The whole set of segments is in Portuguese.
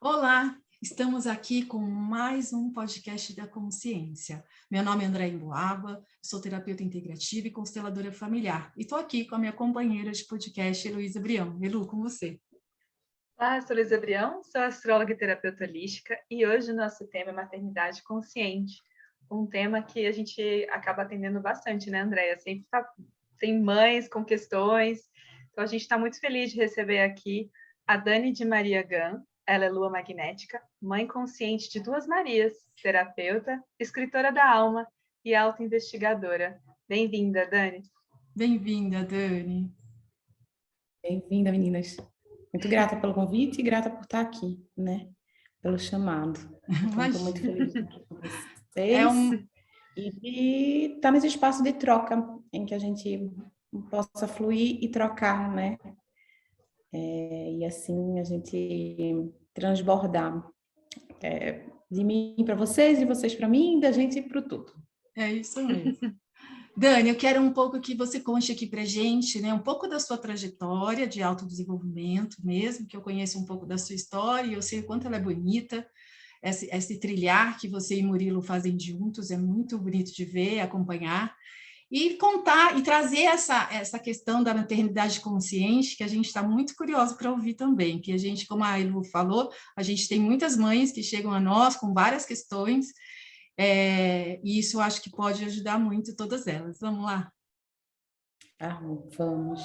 Olá, estamos aqui com mais um podcast da consciência. Meu nome é André Emboaba, sou terapeuta integrativa e consteladora familiar. E estou aqui com a minha companheira de podcast, Heloísa Brião. Elu, com você. Olá, eu sou Luísa Brião, sou astróloga e terapeuta holística e hoje o nosso tema é maternidade consciente, um tema que a gente acaba atendendo bastante, né, Andréia? Sempre tem mães com questões, então a gente está muito feliz de receber aqui a Dani de Maria Gun. Ela é lua magnética, mãe consciente de duas Marias, terapeuta, escritora da alma e autoinvestigadora. Bem-vinda, Dani. Bem-vinda, Dani. Bem-vinda, meninas. Muito grata pelo convite e grata por estar aqui, né? Pelo chamado. Então, estou muito feliz de estar aqui com vocês e de estar nesse espaço de troca em que a gente possa fluir e trocar, né? E assim a gente transbordar de mim para vocês, de vocês para mim, da gente para o tudo. É isso mesmo. Dani, eu quero um pouco que você conte aqui para a gente, né, um pouco da sua trajetória de autodesenvolvimento mesmo, que eu conheço um pouco da sua história e eu sei o quanto ela é bonita. Esse trilhar que você e Murilo fazem juntos é muito bonito de ver, acompanhar. E contar e trazer essa questão da maternidade consciente, que a gente está muito curioso para ouvir também, que a gente, como a Elu falou, a gente tem muitas mães que chegam a nós com várias questões, e isso eu acho que pode ajudar muito todas elas. Vamos lá? Vamos.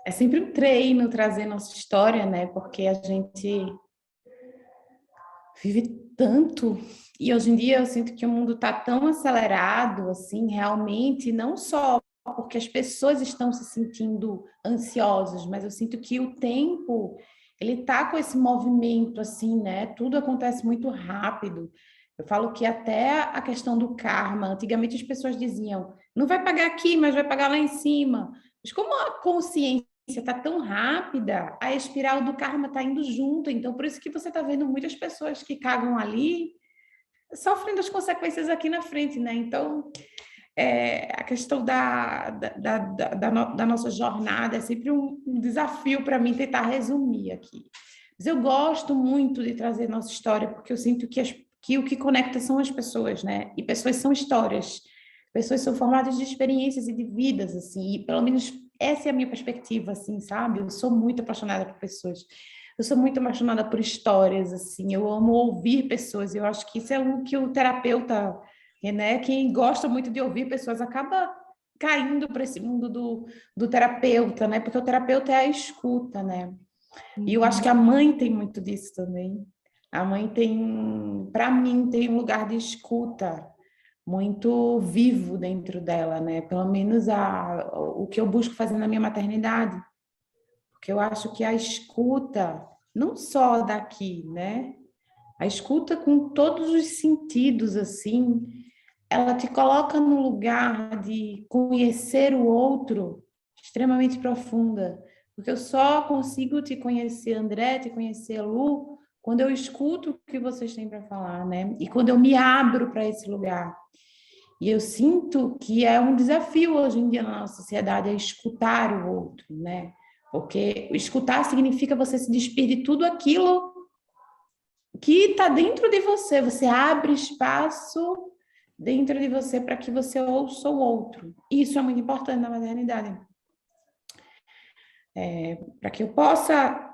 É sempre um treino trazer nossa história, né? Porque a gente vive tanto, e hoje em dia eu sinto que o mundo está tão acelerado, assim, realmente, não só porque as pessoas estão se sentindo ansiosas, mas eu sinto que o tempo, ele tá com esse movimento, assim, né? Tudo acontece muito rápido. Eu falo que até a questão do karma, antigamente as pessoas diziam, não vai pagar aqui, mas vai pagar lá em cima. Mas como a consciência está tão rápida, a espiral do karma está indo junto. Então, por isso que você está vendo muitas pessoas que cagam ali, sofrendo as consequências aqui na frente, né? Então, a questão da nossa jornada é sempre um desafio para mim tentar resumir aqui. Mas eu gosto muito de trazer nossa história, porque eu sinto que o que conecta são as pessoas, né? E pessoas são histórias. Pessoas são formadas de experiências e de vidas, assim, e pelo menos essa é a minha perspectiva, assim, sabe? Eu sou muito apaixonada por pessoas. Eu sou muito apaixonada por histórias, assim. Eu amo ouvir pessoas. Eu acho que isso é o que o terapeuta, né? Quem gosta muito de ouvir pessoas acaba caindo para esse mundo do terapeuta, né? Porque o terapeuta é a escuta, né? E eu acho que a mãe tem muito disso também. A mãe tem, para mim, tem um lugar de escuta muito vivo dentro dela, né? Pelo menos o que eu busco fazer na minha maternidade. Porque eu acho que a escuta, não só daqui, né? A escuta com todos os sentidos, assim, ela te coloca num lugar de conhecer o outro extremamente profunda. Porque eu só consigo te conhecer, André, te conhecer, Lu, quando eu escuto o que vocês têm para falar, né? E quando eu me abro para esse lugar. E eu sinto que é um desafio hoje em dia na nossa sociedade é escutar o outro, né? Porque escutar significa você se despir de tudo aquilo que está dentro de você. Você abre espaço dentro de você para que você ouça o outro. Isso é muito importante na maternidade. Para que eu possa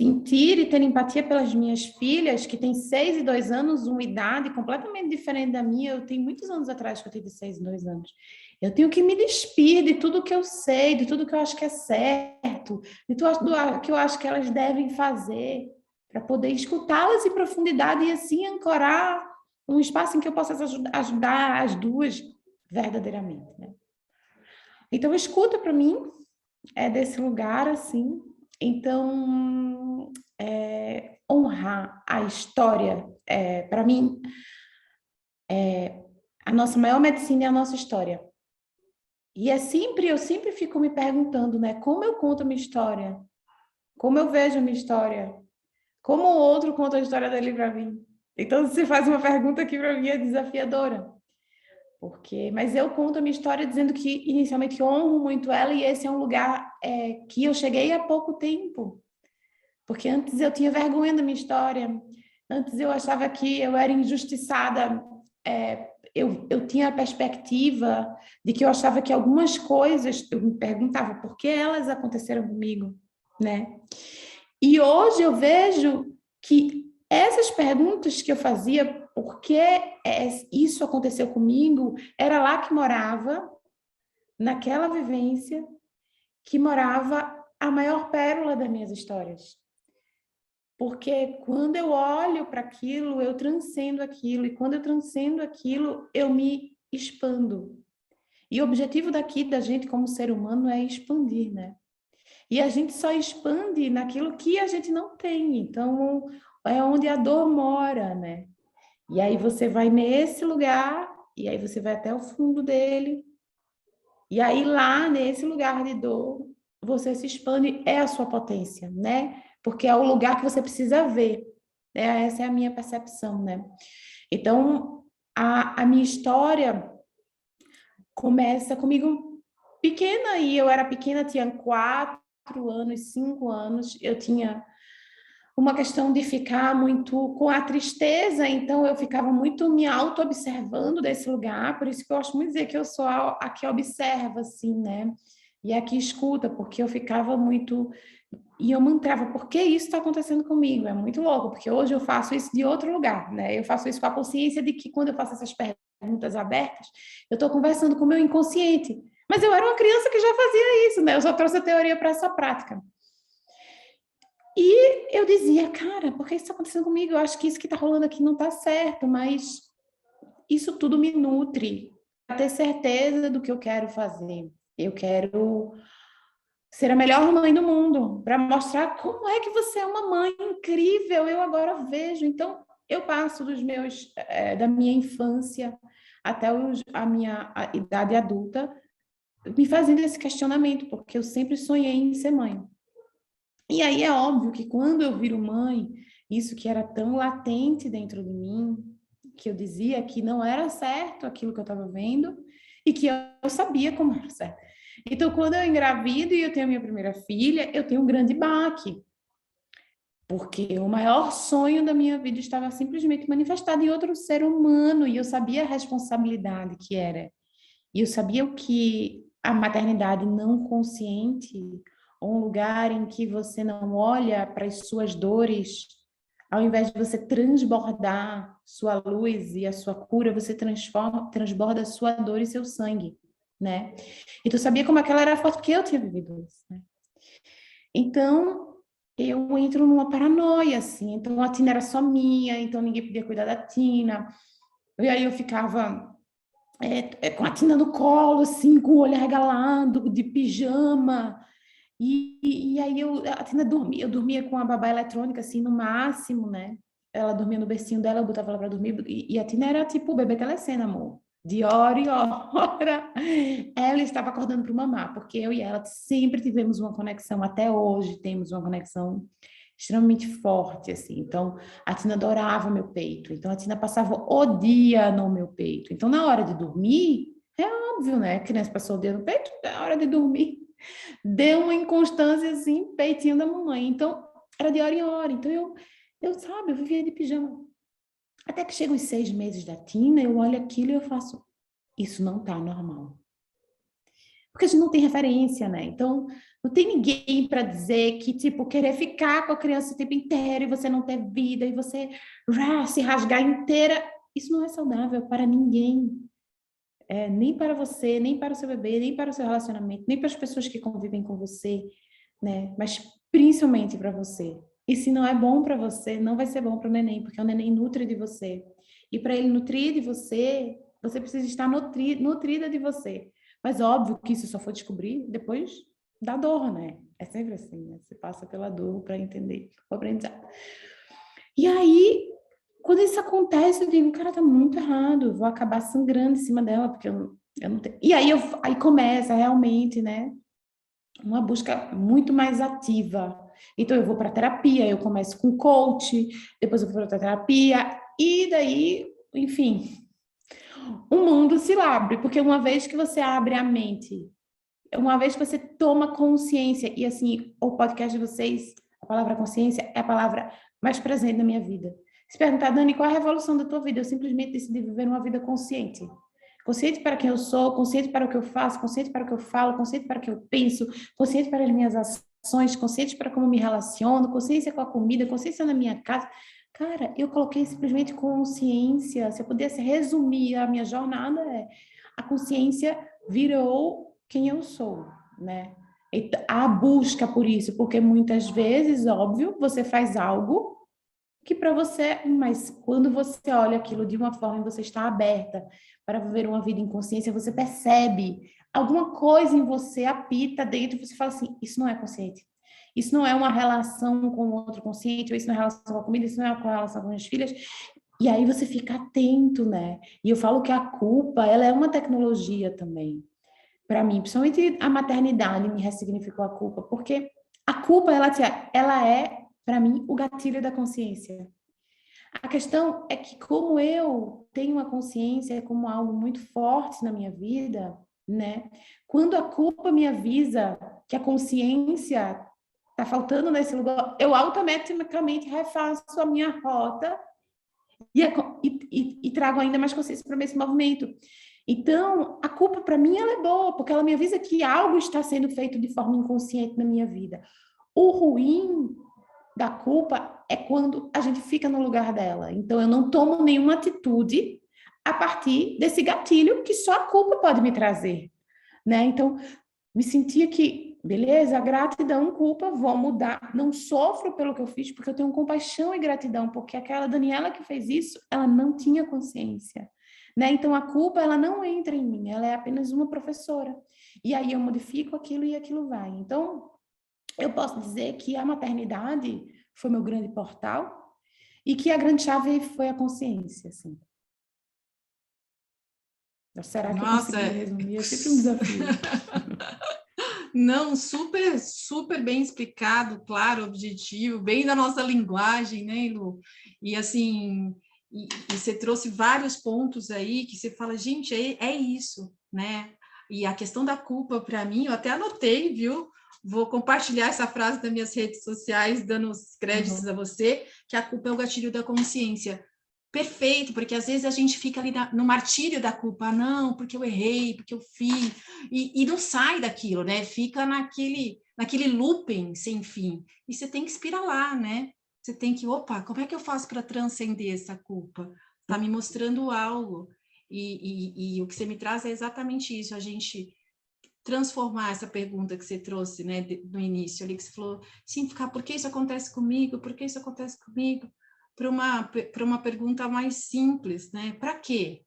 sentir e ter empatia pelas minhas filhas, que têm 6 e 2 anos, uma idade completamente diferente da minha. Eu tenho muitos anos atrás que eu tive 6 e 2 anos. Eu tenho que me despir de tudo que eu sei, de tudo que eu acho que é certo, de tudo que eu acho que elas devem fazer, para poder escutá-las em profundidade e assim ancorar um espaço em que eu possa ajudar as duas verdadeiramente, né? Então, escuta para mim é desse lugar, assim. Então, honrar a história, para mim, a nossa maior medicina é a nossa história. E eu sempre fico me perguntando, né? Como eu conto a minha história? Como eu vejo a minha história? Como o outro conta a história dele para mim? Então, você faz uma pergunta que para mim é desafiadora. Mas eu conto a minha história dizendo que inicialmente honro muito ela e esse é um lugar que eu cheguei há pouco tempo. Porque antes eu tinha vergonha da minha história, antes eu achava que eu era injustiçada, eu tinha a perspectiva de que eu achava que algumas coisas, eu me perguntava por que elas aconteceram comigo, né? E hoje eu vejo que essas perguntas que eu fazia, por que isso aconteceu comigo, era lá que morava, naquela vivência, que morava a maior pérola das minhas histórias. Porque quando eu olho para aquilo, eu transcendo aquilo, e quando eu transcendo aquilo, eu me expando. E o objetivo daqui da gente como ser humano é expandir, né? E a gente só expande naquilo que a gente não tem. Então, é onde a dor mora, né? E aí você vai nesse lugar, e aí você vai até o fundo dele. E aí lá, nesse lugar de dor, você se expande, é a sua potência, né? Porque é o lugar que você precisa ver. Essa é a minha percepção, né? Então, a minha história começa comigo pequena, e eu era pequena, tinha 4 anos, 5 anos, eu tinha uma questão de ficar muito com a tristeza, então eu ficava muito me auto-observando desse lugar, por isso que eu gosto muito de dizer que eu sou a que observa, assim, né? E a que escuta, porque eu ficava muito... E eu mantrava, por que isso está acontecendo comigo? É muito louco, porque hoje eu faço isso de outro lugar, né? Eu faço isso com a consciência de que quando eu faço essas perguntas abertas, eu estou conversando com o meu inconsciente. Mas eu era uma criança que já fazia isso, né? Eu só trouxe a teoria para essa prática. E eu dizia, cara, por que isso está acontecendo comigo? Eu acho que isso que está rolando aqui não está certo, mas isso tudo me nutre para ter certeza do que eu quero fazer. Eu quero ser a melhor mãe do mundo, para mostrar como é que você é uma mãe incrível. Eu agora vejo. Então, eu passo da minha infância até a minha idade adulta, me fazendo esse questionamento, porque eu sempre sonhei em ser mãe. E aí é óbvio que quando eu viro mãe, isso que era tão latente dentro de mim, que eu dizia que não era certo aquilo que eu estava vendo, e que eu sabia como era certo. Então, quando eu engravido e eu tenho a minha primeira filha, eu tenho um grande baque, porque o maior sonho da minha vida estava simplesmente manifestado em outro ser humano, e eu sabia a responsabilidade que era. E eu sabia o que a maternidade não consciente, um lugar em que você não olha para as suas dores, ao invés de você transbordar sua luz e a sua cura, você transborda a sua dor e seu sangue, né? E tu sabia como aquela era forte, porque eu tinha vivido isso, né? Então, eu entro numa paranoia, assim. Então, a Tina era só minha, então ninguém podia cuidar da Tina. E aí eu ficava com a Tina no colo, assim, com o olho arregalado, de pijama. E aí a Tina dormia, eu dormia com a babá eletrônica, assim, no máximo, né? Ela dormia no bercinho dela, eu botava ela pra dormir. E a Tina era tipo o bebê telecena, amor. De hora em hora, ela estava acordando para mamar, porque eu e ela sempre tivemos uma conexão, até hoje temos uma conexão extremamente forte, assim. Então, a Tina adorava meu peito. Então, a Tina passava o dia no meu peito. Então, na hora de dormir, é óbvio, né? A criança passou o dia no peito, na hora de dormir, deu uma inconstância, assim, peitinho da mamãe. Então, era de hora em hora. Então, sabe, eu vivia de pijama. Até que chegam os 6 meses da Tina, eu olho aquilo e eu faço, isso não tá normal. Porque a gente não tem referência, né? Então, não tem ninguém para dizer que, tipo, querer ficar com a criança o tempo inteiro e você não ter vida e você se rasgar inteira, isso não é saudável para ninguém. Nem para você, nem para o seu bebê, nem para o seu relacionamento, nem para as pessoas que convivem com você, né? Mas principalmente para você. E se não é bom para você, não vai ser bom para o neném, porque o neném nutre de você. E para ele nutrir de você, você precisa estar nutrida de você. Mas óbvio que isso só foi descobrir depois da dor, né? É sempre assim, né? Você passa pela dor para entender o aprendizado. E aí, quando isso acontece, eu digo, cara, tá muito errado, eu vou acabar sangrando em cima dela, porque eu não tenho... E aí começa realmente, né? Uma busca muito mais ativa. Então, eu vou para terapia, eu começo com coach, depois eu vou para terapia, e daí, enfim, o mundo se abre, porque uma vez que você abre a mente, uma vez que você toma consciência, e assim, o podcast de vocês a palavra consciência é a palavra mais presente na minha vida. Se perguntar, Dani, qual é a revolução da tua vida? Eu simplesmente decidi viver uma vida consciente. Consciente para quem eu sou, consciente para o que eu faço, consciente para o que eu falo, consciente para o que eu penso, consciente para as minhas ações, consciente para como me relaciono, consciência com a comida, consciência na minha casa. Cara, eu coloquei simplesmente consciência. Se eu pudesse resumir a minha jornada, a consciência virou quem eu sou, né? E a busca por isso, porque muitas vezes, óbvio, você faz algo que para você, mas quando você olha aquilo de uma forma e você está aberta para viver uma vida em consciência, você percebe alguma coisa em você apita dentro e você fala assim, isso não é consciente. Isso não é uma relação com o outro consciente, ou isso não é relação com a comida, isso não é uma relação com as filhas. E aí você fica atento, né? E eu falo que a culpa, ela é uma tecnologia também. Para mim, principalmente a maternidade me ressignificou a culpa, porque a culpa, ela é, para mim, o gatilho da consciência. A questão é que como eu tenho a consciência como algo muito forte na minha vida, né? Quando a culpa me avisa que a consciência está faltando nesse lugar, eu automaticamente refaço a minha rota e trago ainda mais consciência para esse movimento. Então, a culpa para mim ela é boa, porque ela me avisa que algo está sendo feito de forma inconsciente na minha vida. O ruim da culpa é quando a gente fica no lugar dela. Então, eu não tomo nenhuma atitude a partir desse gatilho que só a culpa pode me trazer, né? Então, me sentia que, beleza, gratidão, culpa, vou mudar. Não sofro pelo que eu fiz, porque eu tenho compaixão e gratidão, porque aquela Daniela que fez isso, ela não tinha consciência, né? Então, a culpa, ela não entra em mim, ela é apenas uma professora. E aí eu modifico aquilo e aquilo vai. Então, eu posso dizer que a maternidade foi meu grande portal e que a grande chave foi a consciência, assim. Será que eu consegui resumir? É sempre um desafio. Não, super, super bem explicado, claro, objetivo, bem da nossa linguagem, né, Lu? E assim, e você trouxe vários pontos aí que você fala, gente, é isso, né? E a questão da culpa, para mim, eu até anotei, viu? Vou compartilhar essa frase nas minhas redes sociais, dando os créditos a você, que a culpa é o gatilho da consciência. Perfeito, porque às vezes a gente fica ali no martírio da culpa, não, porque eu errei, porque eu fiz, e não sai daquilo, né? Fica naquele looping sem fim. E você tem que espiralar, né? Você tem que, opa, como é que eu faço para transcender essa culpa? Está me mostrando algo. E o que você me traz é exatamente isso, a gente transformar essa pergunta que você trouxe, né, no início, ali que você falou, simplificar, por que isso acontece comigo? Por que isso acontece comigo? Para uma pergunta mais simples, né? Para quê?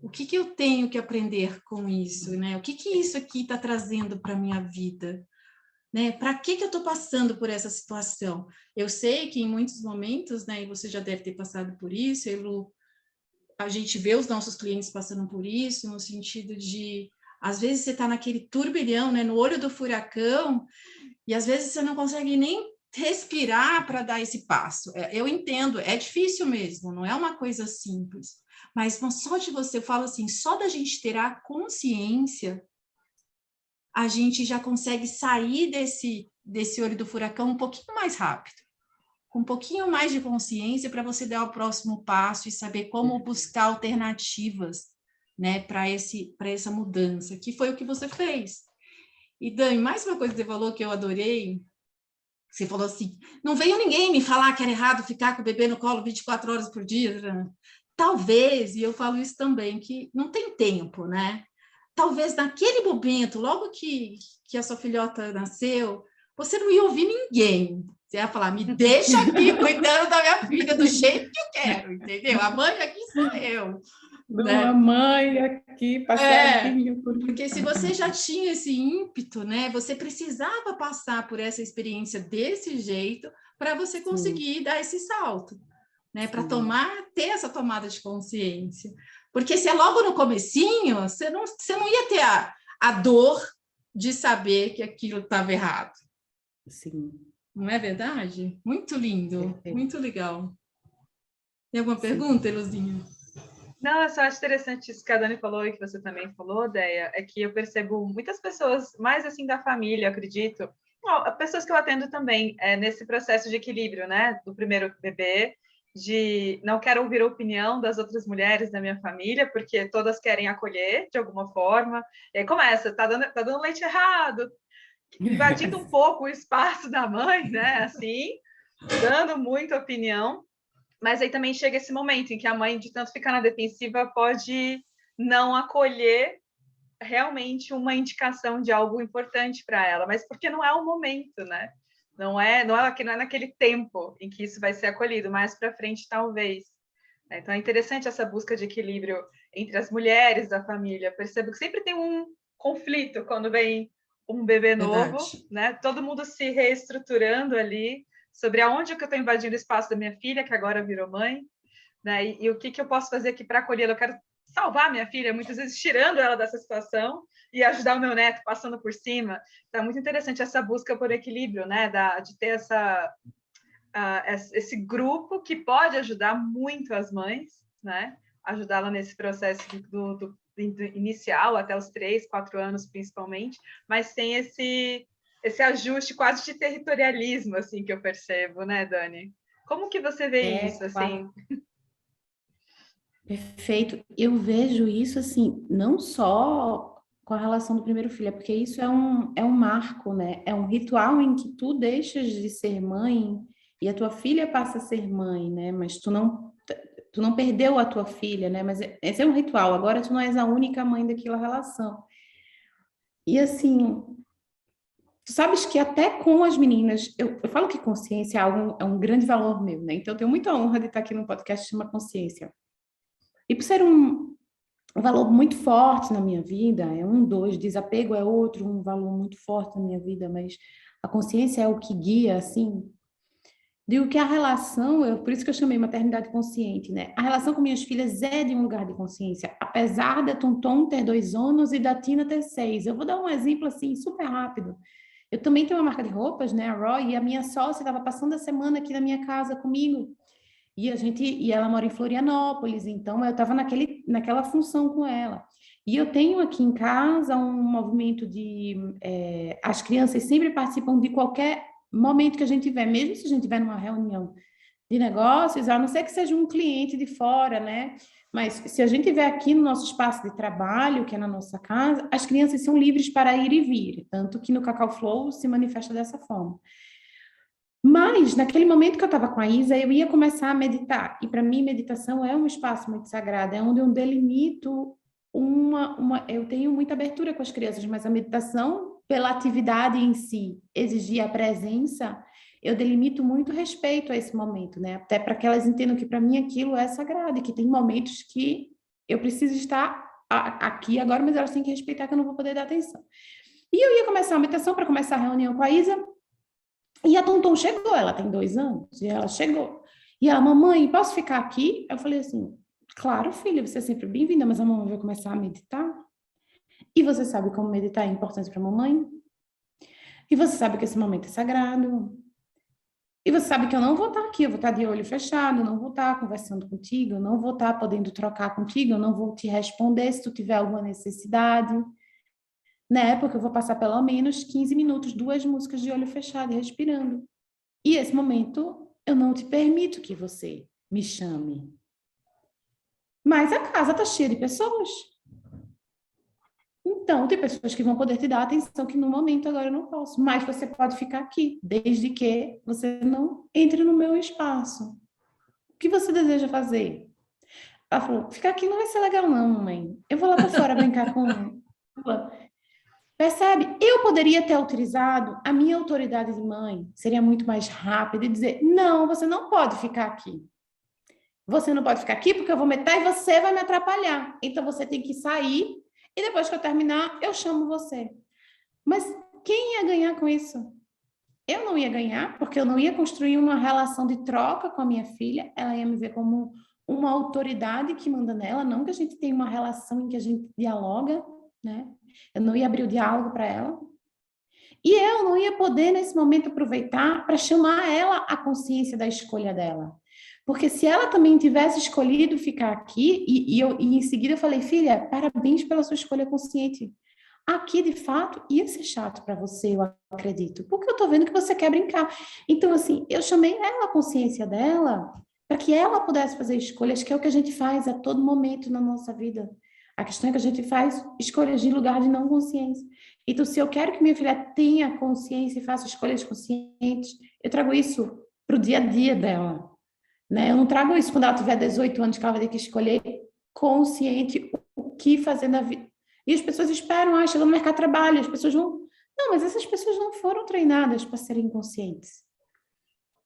O que eu tenho que aprender com isso, né? O que isso aqui está trazendo para a minha vida? Né? Para que eu estou passando por essa situação? Eu sei que em muitos momentos, né, e você já deve ter passado por isso, Elu, a gente vê os nossos clientes passando por isso, no sentido de, às vezes você está naquele turbilhão, né, no olho do furacão, e às vezes você não consegue nem respirar para dar esse passo. Eu entendo, é difícil mesmo, não é uma coisa simples, mas só de você, eu falo assim, só da gente ter a consciência, a gente já consegue sair desse olho do furacão um pouquinho mais rápido, com um pouquinho mais de consciência para você dar o próximo passo e saber como buscar alternativas, né, para essa mudança, que foi o que você fez. E Dani, mais uma coisa que você falou que eu adorei, você falou assim, não veio ninguém me falar que era errado ficar com o bebê no colo 24 horas por dia. Talvez, e eu falo isso também, que não tem tempo, né? Talvez naquele momento, logo que a sua filhota nasceu, você não ia ouvir ninguém. Você ia falar, me deixa aqui cuidando da minha filha do jeito que eu quero, entendeu? A mãe aqui sou eu. Né? A mãe aqui, passeadinho. Porque se você já tinha esse ímpeto, né, você precisava passar por essa experiência desse jeito para você conseguir dar esse salto, né, para ter essa tomada de consciência. Porque se é logo no comecinho, você não ia ter a dor de saber que aquilo estava errado. Sim. Não é verdade? Muito lindo, muito legal. Tem alguma pergunta, Eluzinha? Não, eu só acho interessante isso que a Dani falou e que você também falou, Deia, é que eu percebo muitas pessoas, mais assim da família, eu acredito, Pessoas que eu atendo também, nesse processo de equilíbrio, né, do primeiro bebê, de não quero ouvir a opinião das outras mulheres da minha família, porque todas querem acolher de alguma forma. E aí começa, tá dando leite errado, invadindo um pouco o espaço da mãe, né, assim, dando muita opinião. Mas aí também chega esse momento em que a mãe, de tanto ficar na defensiva, pode não acolher realmente uma indicação de algo importante para ela, mas porque não é o momento, né? Não é naquele tempo em que isso vai ser acolhido, mais para frente talvez. Então é interessante essa busca de equilíbrio entre as mulheres da família. Percebo que sempre tem um conflito quando vem um bebê novo, né? Todo mundo se reestruturando ali sobre aonde que eu estou invadindo o espaço da minha filha, que agora virou mãe, né? E o que eu posso fazer aqui para acolhê-la? Eu quero salvar minha filha, muitas vezes tirando ela dessa situação e ajudar o meu neto passando por cima. Então, é muito interessante essa busca por equilíbrio, né? De ter esse grupo que pode ajudar muito as mães, né? Ajudá-la nesse processo do inicial, até os 3, 4 anos, principalmente, mas tem esse ajuste quase de territorialismo, assim, que eu percebo, né, Dani? Como que você vê isso, assim? Perfeito. Eu vejo isso, assim, não só com a relação do primeiro filho, é porque isso é um marco, né? É um ritual em que tu deixas de ser mãe e a tua filha passa a ser mãe, né? Mas tu não perdeu a tua filha, né? Mas esse é um ritual. Agora tu não és a única mãe daquela relação. E assim, tu sabes que até com as meninas, eu falo que consciência é um grande valor meu, né? Então eu tenho muita honra de estar aqui no podcast que chama Consciência. E por ser um valor muito forte na minha vida, desapego é outro, um valor muito forte na minha vida, mas a consciência é o que guia, assim. Digo que a relação, por isso que eu chamei maternidade consciente, né? A relação com minhas filhas é de um lugar de consciência, apesar da Tonton ter 2 anos e da Tina ter 6. Eu vou dar um exemplo, assim, super rápido. Eu também tenho uma marca de roupas, né, a Roy, e a minha sócia estava passando a semana aqui na minha casa comigo. E ela mora em Florianópolis, então eu estava naquela função com ela. E eu tenho aqui em casa um movimento as crianças sempre participam de qualquer momento que a gente tiver, mesmo se a gente tiver numa reunião de negócios, a não ser que seja um cliente de fora, né? Mas se a gente tiver aqui no nosso espaço de trabalho, que é na nossa casa, as crianças são livres para ir e vir, tanto que no Cacau Flow se manifesta dessa forma. Mas, naquele momento que eu estava com a Isa, eu ia começar a meditar. E, para mim, meditação é um espaço muito sagrado, é onde eu delimito eu tenho muita abertura com as crianças, mas a meditação, pela atividade em si, exigir a presença, eu delimito muito respeito a esse momento, né? Até para que elas entendam que, para mim, aquilo é sagrado e que tem momentos que eu preciso estar aqui agora, mas elas têm que respeitar que eu não vou poder dar atenção. E eu ia começar a meditação para começar a reunião com a Isa. E a Tonton chegou, ela tem 2 anos, e ela chegou. E ela, mamãe, posso ficar aqui? Eu falei assim, claro, filha, você é sempre bem-vinda, mas a mamãe vai começar a meditar. E você sabe como meditar é importante para a mamãe? E você sabe que esse momento é sagrado? E você sabe que eu não vou estar aqui, eu vou estar de olho fechado, eu não vou estar conversando contigo, eu não vou estar podendo trocar contigo, eu não vou te responder se tu tiver alguma necessidade. Né? Porque eu vou passar pelo menos 15 minutos, 2 músicas de olho fechado e respirando. E esse momento, eu não te permito que você me chame. Mas a casa está cheia de pessoas. Então, tem pessoas que vão poder te dar atenção que no momento agora eu não posso. Mas você pode ficar aqui, desde que você não entre no meu espaço. O que você deseja fazer? Ela falou, ficar aqui não vai ser legal não, mãe. Eu vou lá para fora brincar com ela. Percebe? Eu poderia ter autorizado, a minha autoridade de mãe seria muito mais rápida e dizer, não, você não pode ficar aqui. Você não pode ficar aqui porque eu vou meter e você vai me atrapalhar. Então, você tem que sair e depois que eu terminar, eu chamo você. Mas quem ia ganhar com isso? Eu não ia ganhar, porque eu não ia construir uma relação de troca com a minha filha. Ela ia me ver como uma autoridade que manda nela, não que a gente tenha uma relação em que a gente dialoga, né? Eu não ia abrir o diálogo para ela. E eu não ia poder, nesse momento, aproveitar para chamar ela à consciência da escolha dela. Porque se ela também tivesse escolhido ficar aqui, e em seguida eu falei, filha, parabéns pela sua escolha consciente. aqui, de fato, ia ser chato para você, eu acredito, porque eu tô vendo que você quer brincar. Então, assim, eu chamei ela, a consciência dela, para que ela pudesse fazer escolhas, que é o que a gente faz a todo momento na nossa vida. A questão é que a gente faz escolhas de lugar de não consciência. Então, se eu quero que minha filha tenha consciência e faça escolhas conscientes, eu trago isso para o dia a dia dela, né? Eu não trago isso quando ela tiver 18 anos, que ela vai ter que escolher consciente o que fazer na vida. E as pessoas esperam, chegou no mercado de trabalho, as pessoas vão... Não, mas essas pessoas não foram treinadas para serem conscientes.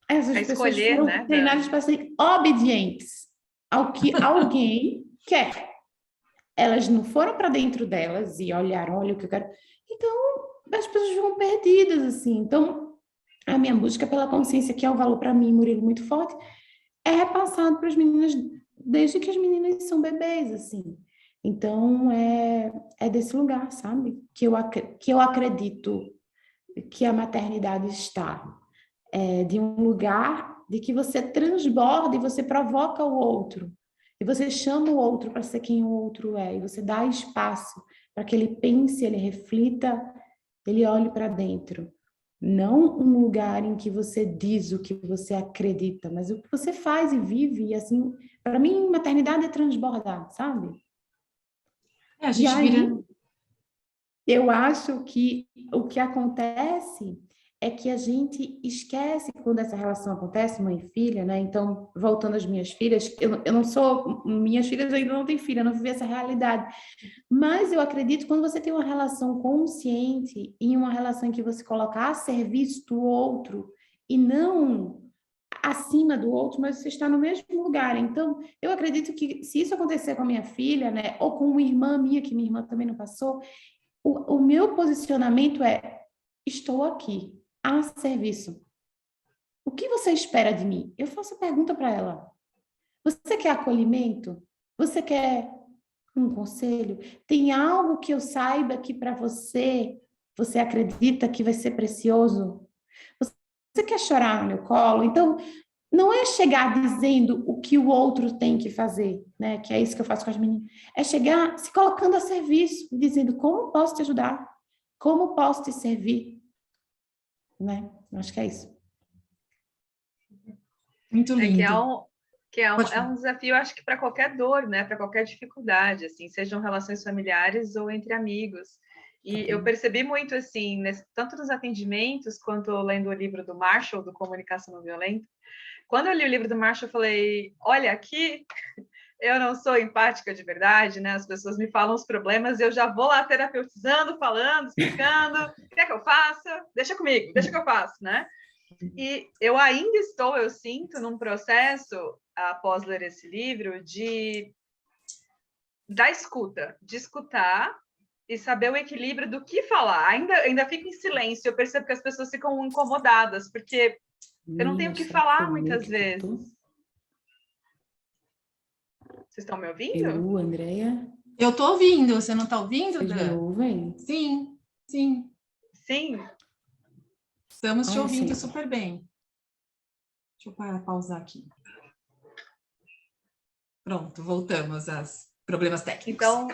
Essas pessoas foram, né, treinadas para serem obedientes ao que alguém quer. Elas não foram para dentro delas e olharam, olha o que eu quero. Então, as pessoas vão perdidas, assim. Então, a minha busca pela consciência, que é um valor para mim, Murilo, muito forte, é repassado para as meninas desde que as meninas são bebês, assim. Então, é desse lugar, sabe? Que eu acredito que a maternidade está. De um lugar de que você transborda e você provoca o outro. E você chama o outro para ser quem o outro é. E você dá espaço para que ele pense, ele reflita, ele olhe para dentro. Não um lugar em que você diz o que você acredita, mas o que você faz e vive. E assim, para mim, maternidade é transbordar, sabe? A gente vira... Eu acho que o que acontece é que a gente esquece quando essa relação acontece, mãe e filha, né? Então, voltando às minhas filhas, eu não sou... Minhas filhas ainda não têm filha, eu não vivi essa realidade. Mas eu acredito que quando você tem uma relação consciente e uma relação em que você coloca a serviço do outro e não acima do outro, mas você está no mesmo lugar. Então, eu acredito que se isso acontecer com a minha filha, né? Ou com uma irmã minha, que minha irmã também não passou, o meu posicionamento é: estou aqui, a serviço. O que você espera de mim? Eu faço a pergunta para ela. Você quer acolhimento? Você quer um conselho? Tem algo que eu saiba que para você acredita que vai ser precioso? Você quer chorar no meu colo? Então, não é chegar dizendo o que o outro tem que fazer, né? Que é isso que eu faço com as meninas. É chegar se colocando a serviço, dizendo: como posso te ajudar? Como posso te servir? Né? Acho que é isso. Muito lindo. É um desafio, acho que para qualquer dor, né? Para qualquer dificuldade, assim, sejam relações familiares ou entre amigos. E eu percebi muito, assim, tanto nos atendimentos quanto lendo o livro do Marshall, do Comunicação Não Violenta. Quando eu li o livro do Marshall, eu falei: olha, aqui eu não sou empática de verdade, né? As pessoas me falam os problemas e eu já vou lá terapeutizando, falando, explicando. Quer que eu faça? Deixa comigo, deixa que eu faço, né? E eu ainda estou, eu sinto, num processo, após ler esse livro, da escuta, de escutar e saber o equilíbrio do que falar. Ainda fico em silêncio, eu percebo que as pessoas ficam incomodadas, porque eu não tenho o que falar muitas vezes. Vocês estão me ouvindo? Andréia? Eu estou ouvindo, você não está ouvindo, Vocês me ouvem? Sim, sim. Sim. Estamos te ouvindo super bem. Deixa eu pausar aqui. Pronto, voltamos aos problemas técnicos. Então,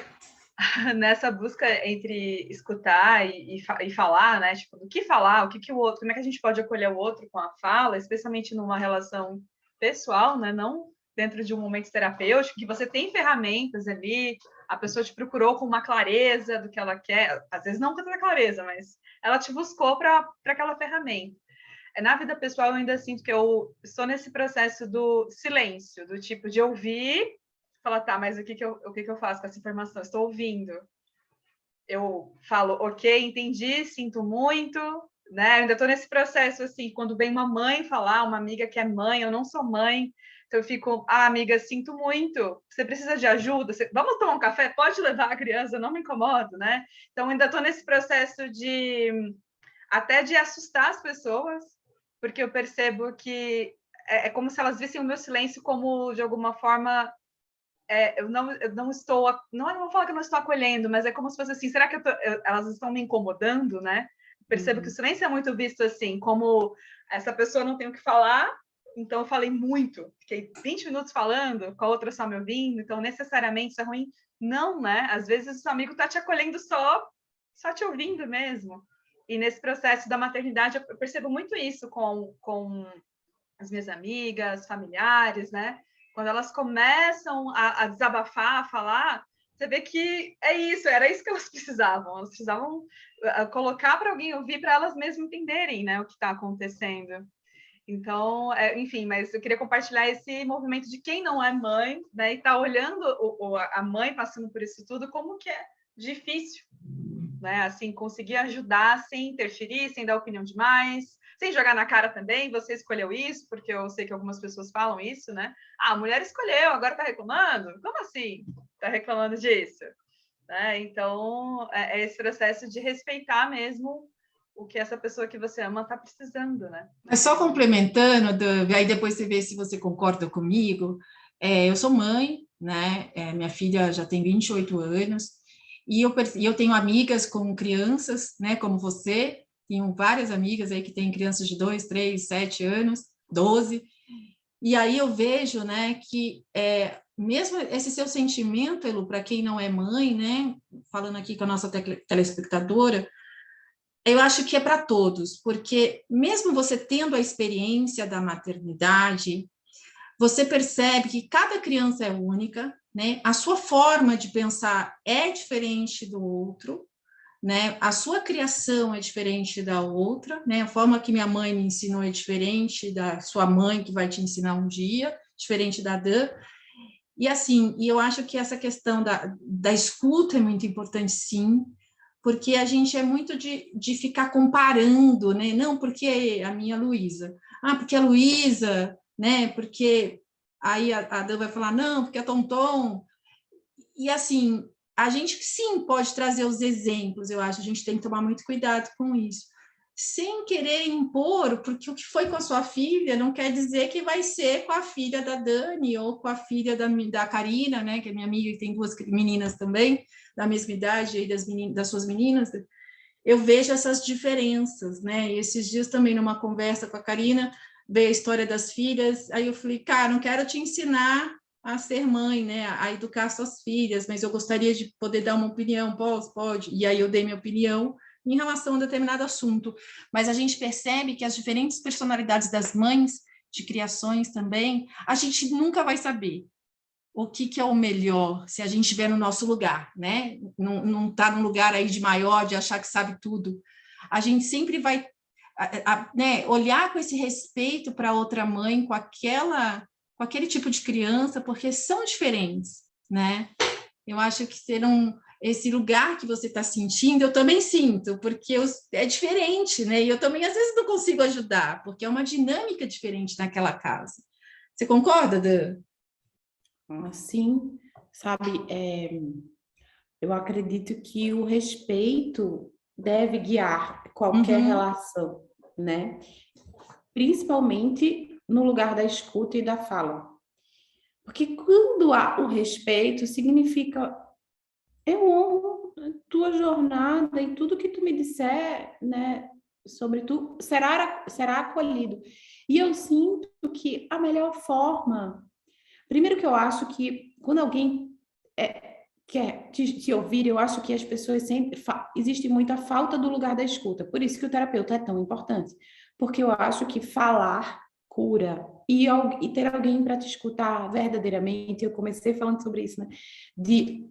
nessa busca entre escutar e falar, né? Tipo, do que falar, o que o outro, como é que a gente pode acolher o outro com a fala, especialmente numa relação pessoal, né? Não dentro de um momento terapêutico, que você tem ferramentas ali, a pessoa te procurou com uma clareza do que ela quer, às vezes não com tanta clareza, mas ela te buscou para aquela ferramenta. Na vida pessoal, eu ainda sinto que eu estou nesse processo do silêncio, do tipo de ouvir, falar: tá, mas o que eu faço com essa informação? Estou ouvindo. Eu falo: ok, entendi, sinto muito, né? Eu ainda estou nesse processo, assim, quando vem uma mãe falar, uma amiga que é mãe, eu não sou mãe, então eu fico: amiga, sinto muito, você precisa de ajuda? Vamos tomar um café? Pode levar a criança, eu não me incomodo, né? Então, ainda estou nesse processo até de assustar as pessoas, porque eu percebo que é como se elas vissem o meu silêncio como, de alguma forma, eu não estou... Não vou falar que eu não estou acolhendo, mas é como se fosse assim: será que elas estão me incomodando, né? Percebo que o silêncio é muito visto assim, como essa pessoa não tem o que falar, então eu falei muito. Fiquei 20 minutos falando, com a outra só me ouvindo, então necessariamente isso é ruim. Não, né? Às vezes o seu amigo está te acolhendo só só te ouvindo mesmo. E nesse processo da maternidade, eu percebo muito isso com as minhas amigas, familiares, né? Quando elas começam a desabafar, a falar, você vê que é isso, era isso que elas precisavam. Elas precisavam colocar para alguém ouvir, para elas mesmas entenderem, né, o que está acontecendo. Então, enfim, mas eu queria compartilhar esse movimento de quem não é mãe, né, e está olhando a mãe passando por isso tudo, como que é difícil, né? Assim, conseguir ajudar sem interferir, sem dar opinião demais, sem jogar na cara também, você escolheu isso, porque eu sei que algumas pessoas falam isso, né? Ah, a mulher escolheu, agora tá reclamando? Como assim? Tá reclamando disso? Né? Então, é esse processo de respeitar mesmo o que essa pessoa que você ama tá precisando, né? Mas só complementando, aí depois você vê se você concorda comigo, eu sou mãe, né? Minha filha já tem 28 anos, e eu tenho amigas com crianças, né? Como você, tenho várias amigas aí que têm crianças de 2, 3, 7 anos, 12, e aí eu vejo, né, que mesmo esse seu sentimento, Elu, para quem não é mãe, né? Falando aqui com a nossa telespectadora, eu acho que é para todos, porque mesmo você tendo a experiência da maternidade, você percebe que cada criança é única, né? A sua forma de pensar é diferente do outro, né? A sua criação é diferente da outra, né? A forma que minha mãe me ensinou é diferente da sua mãe que vai te ensinar um dia, diferente da Dan. E assim, e eu acho que essa questão da escuta é muito importante, sim, porque a gente é muito de ficar comparando, né? Não, porque a minha Luísa. Ah, porque a Luísa, né? Porque aí a Dan vai falar, não, porque a Tom. E assim, a gente sim pode trazer os exemplos, eu acho, a gente tem que tomar muito cuidado com isso. Sem querer impor, porque o que foi com a sua filha não quer dizer que vai ser com a filha da Dani ou com a filha da Karina, né, que é minha amiga e tem 2 meninas também, da mesma idade aí das suas meninas. Eu vejo essas diferenças, né? E esses dias também numa conversa com a Karina, veio a história das filhas, aí eu falei, cara, não quero te ensinar a ser mãe, né, a educar suas filhas, mas eu gostaria de poder dar uma opinião, pode? E aí eu dei minha opinião em relação a determinado assunto, mas a gente percebe que as diferentes personalidades das mães, de criações também, a gente nunca vai saber o que é o melhor, se a gente estiver no nosso lugar, né? Não tá num lugar aí de maior, de achar que sabe tudo. A gente sempre vai né, olhar com esse respeito para outra mãe, com aquele tipo de criança, porque são diferentes, né? Eu acho que esse lugar que você está sentindo, eu também sinto, porque é diferente, né? E eu também, às vezes, não consigo ajudar, porque é uma dinâmica diferente naquela casa. Você concorda, Dan? Assim, sabe, eu acredito que o respeito deve guiar qualquer relação, né? Principalmente no lugar da escuta e da fala. Porque quando há o respeito, significa eu honro a tua jornada e tudo que tu me disser, né, sobre tu, será acolhido. E eu sinto que a melhor forma, primeiro que eu acho que quando alguém quer te ouvir, eu acho que as pessoas sempre, existe muita falta do lugar da escuta, por isso que o terapeuta é tão importante, porque eu acho que falar cura, e ter alguém para te escutar verdadeiramente, eu comecei falando sobre isso, né, de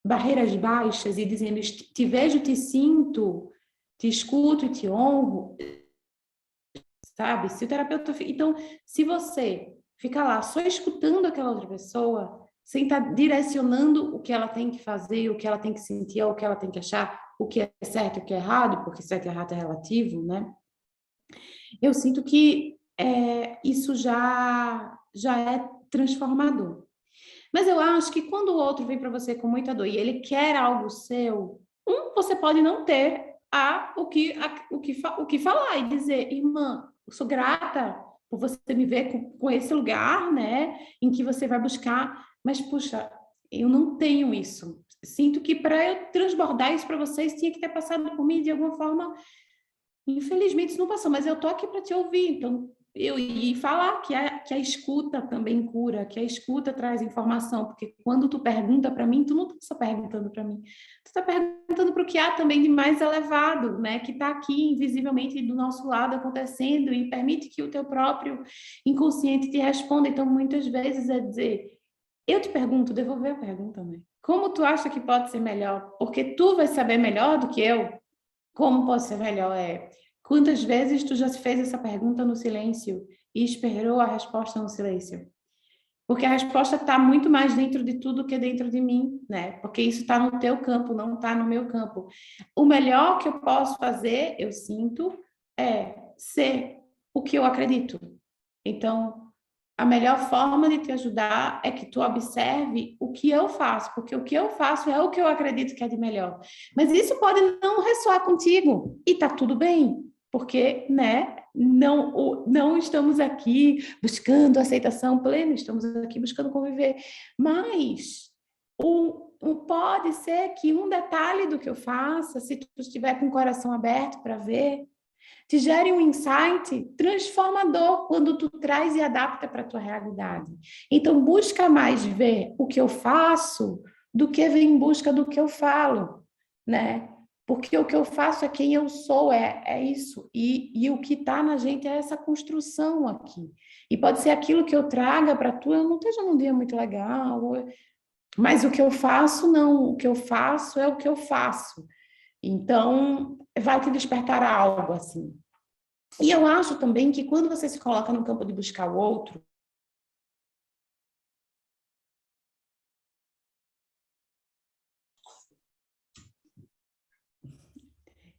barreiras baixas e dizendo, te vejo, te sinto, te escuto e te honro, sabe? Se o terapeuta... Então, se você fica lá só escutando aquela outra pessoa, sem estar direcionando o que ela tem que fazer, o que ela tem que sentir, o que ela tem que achar, o que é certo e o que é errado, porque certo e errado é relativo, né? Eu sinto que isso já é transformador. Mas eu acho que quando o outro vem para você com muita dor e ele quer algo seu, você pode não ter o que falar e dizer, irmã, eu sou grata por você me ver com esse lugar, né, em que você vai buscar, mas puxa, eu não tenho isso. Sinto que para eu transbordar isso para vocês tinha que ter passado por mim de alguma forma. Infelizmente isso não passou, mas eu tô aqui para te ouvir, então e falar que a escuta também cura, que a escuta traz informação, porque quando tu pergunta para mim, tu não tá só perguntando para mim, tu está perguntando para o que há também de mais elevado, né? Que está aqui invisivelmente do nosso lado acontecendo e permite que o teu próprio inconsciente te responda. Então, muitas vezes é dizer, eu te pergunto, devolver a pergunta, né? Como tu acha que pode ser melhor? Porque tu vai saber melhor do que eu. Como pode ser melhor? Quantas vezes tu já fez essa pergunta no silêncio e esperou a resposta no silêncio? Porque a resposta está muito mais dentro de tudo que dentro de mim, né? Porque isso está no teu campo, não está no meu campo. O melhor que eu posso fazer, eu sinto, é ser o que eu acredito. Então, a melhor forma de te ajudar é que tu observe o que eu faço, porque o que eu faço é o que eu acredito que é de melhor. Mas isso pode não ressoar contigo, e tá tudo bem, porque, né, não estamos aqui buscando aceitação plena, estamos aqui buscando conviver. Mas pode ser que um detalhe do que eu faça, se tu estiver com o coração aberto para ver, te gere um insight transformador quando tu traz e adapta para a tua realidade. Então, busca mais ver o que eu faço do que vir em busca do que eu falo, né? Porque o que eu faço é quem eu sou, é isso. E o que está na gente é essa construção aqui. E pode ser aquilo que eu traga para tu, eu não esteja num dia muito legal, mas o que eu faço, não. O que eu faço é o que eu faço. Então, vai te despertar algo, assim. E eu acho também que quando você se coloca no campo de buscar o outro,